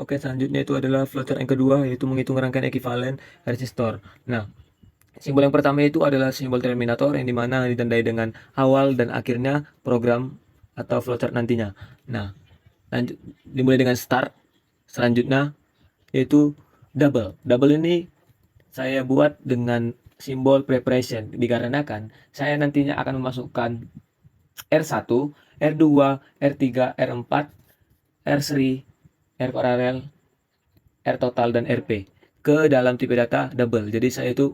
Oke, selanjutnya itu adalah flowchart yang kedua, yaitu menghitung rangkaian ekuivalen resistor. Nah, simbol yang pertama itu adalah simbol terminator yang dimana ditandai dengan awal dan akhirnya program atau flowchart nantinya. Nah, lanjut dimulai dengan start. Selanjutnya yaitu double. Double ini saya buat dengan simbol preparation dikarenakan saya nantinya akan memasukkan R1, R2, R3, R4, R3, R paralel, R total dan RP ke dalam tipe data double. Jadi saya itu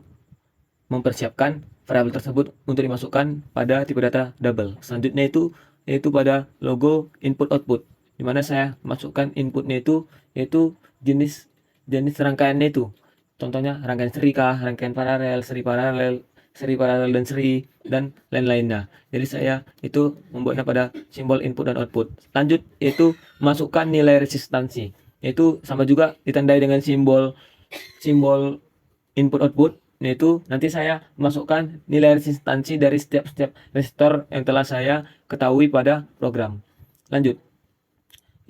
mempersiapkan variabel tersebut untuk dimasukkan pada tipe data double. Selanjutnya itu yaitu pada logo input output, di mana saya masukkan inputnya itu yaitu jenis jenis rangkaiannya itu. Contohnya rangkaian seri kah, rangkaian paralel, seri paralel dan seri dan lain-lainnya. Jadi saya itu membuatnya pada simbol input dan output. Lanjut yaitu masukkan nilai resistansi. Yaitu sama juga ditandai dengan simbol simbol input output, yaitu nanti saya masukkan nilai resistansi dari setiap resistor yang telah saya ketahui pada program. Lanjut,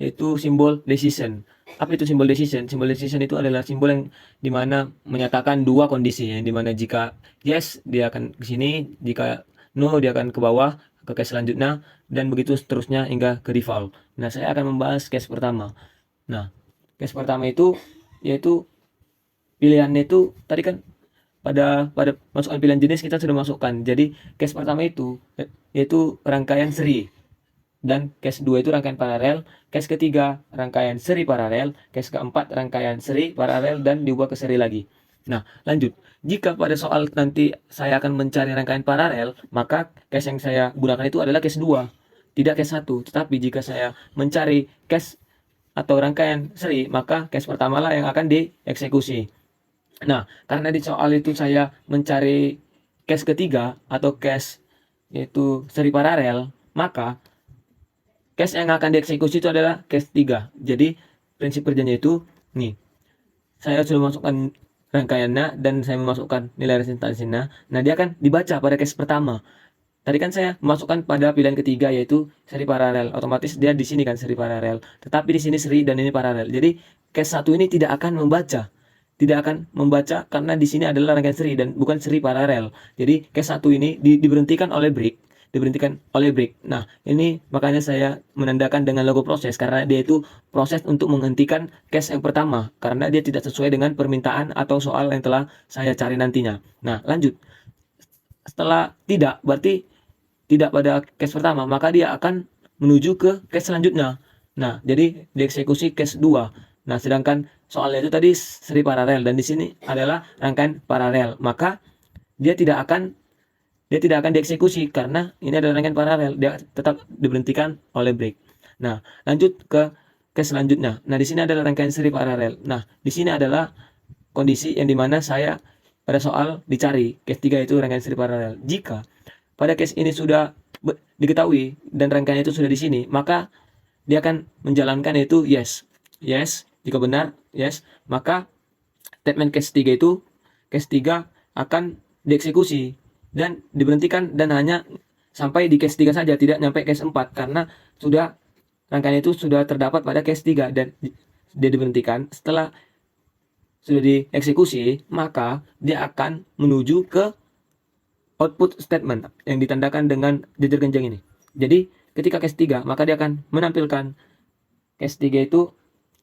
yaitu simbol decision. Apa itu simbol decision? Simbol decision itu adalah simbol yang dimana menyatakan dua kondisi, yang dimana jika yes dia akan ke sini, jika no dia akan ke bawah ke case selanjutnya, dan begitu seterusnya hingga ke default. Nah, saya akan membahas case pertama. Nah, case pertama itu yaitu pilihannya itu tadi kan pada masukkan pilihan jenis kita sudah masukkan. Jadi case pertama itu yaitu rangkaian seri, dan case 2 itu rangkaian paralel, case ketiga rangkaian seri paralel, case keempat rangkaian seri paralel dan diubah ke seri lagi. Nah, lanjut. Jika pada soal nanti saya akan mencari rangkaian paralel, maka case yang saya gunakan itu adalah case 2, tidak case 1. Tetapi jika saya mencari case atau rangkaian seri, maka case pertama lah yang akan dieksekusi. Nah, karena di soal itu saya mencari case ketiga atau case yaitu seri paralel, maka case yang akan dieksekusi itu adalah case 3. Jadi, prinsip kerjanya itu, nih, saya sudah masukkan rangkaiannya dan saya memasukkan nilai resistansinya. Nah, dia akan dibaca pada case pertama. Tadi kan saya masukkan pada pilihan ketiga yaitu seri paralel. Otomatis dia di sini kan seri paralel. Tetapi di sini seri dan ini paralel. Jadi case 1 ini tidak akan membaca. Tidak akan membaca karena di sini adalah rangkaian seri dan bukan seri paralel. Jadi case 1 ini diberhentikan oleh break. Diberhentikan oleh break. Nah, ini makanya saya menandakan dengan logo proses karena dia itu proses untuk menghentikan case yang pertama karena dia tidak sesuai dengan permintaan atau soal yang telah saya cari nantinya. Nah, lanjut. Setelah tidak berarti tidak pada case pertama, maka dia akan menuju ke case selanjutnya. Nah, jadi dieksekusi case 2. Nah, sedangkan soalnya itu tadi seri paralel dan di sini adalah rangkaian paralel. Maka dia tidak akan dieksekusi karena ini adalah rangkaian paralel. Dia tetap diberhentikan oleh break. Nah, lanjut ke case selanjutnya. Nah, di sini adalah rangkaian seri paralel. Nah, di sini adalah kondisi yang dimana saya pada soal dicari case 3 itu rangkaian seri paralel. Jika pada case ini sudah diketahui dan rangkaiannya itu sudah di sini, maka dia akan menjalankan yaitu yes. Yes, jika benar, yes, maka statement case 3 itu case 3 akan dieksekusi dan diberhentikan dan hanya sampai di case 3 saja, tidak sampai case 4 karena sudah rangkaian itu sudah terdapat pada case 3 dan dia diberhentikan. Setelah sudah dieksekusi, maka dia akan menuju ke output statement yang ditandakan dengan jejer genjang ini. Jadi ketika case 3 maka dia akan menampilkan case 3 itu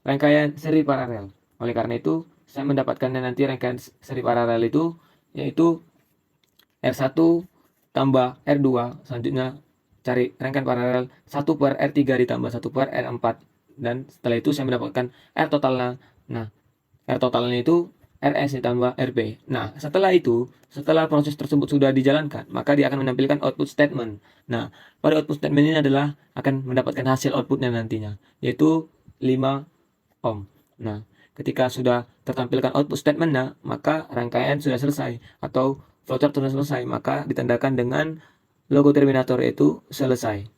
rangkaian seri paralel. Oleh karena itu saya mendapatkan nanti rangkaian seri paralel itu yaitu R1 tambah R2, selanjutnya cari rangkaian paralel 1 per R3 ditambah 1 per R4, dan setelah itu saya mendapatkan R totalnya. Nah, R totalnya itu RS ditambah RP. Nah, setelah proses tersebut sudah dijalankan, maka dia akan menampilkan output statement. Nah, pada output statement ini adalah akan mendapatkan hasil outputnya nantinya, yaitu 5 ohm. Nah, ketika sudah tertampilkan output statementnya, maka rangkaian sudah selesai atau flowchart sudah selesai, maka ditandakan dengan logo terminator yaitu selesai.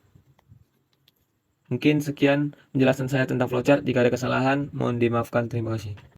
Mungkin sekian penjelasan saya tentang flowchart. Jika ada kesalahan, mohon dimaafkan. Terima kasih.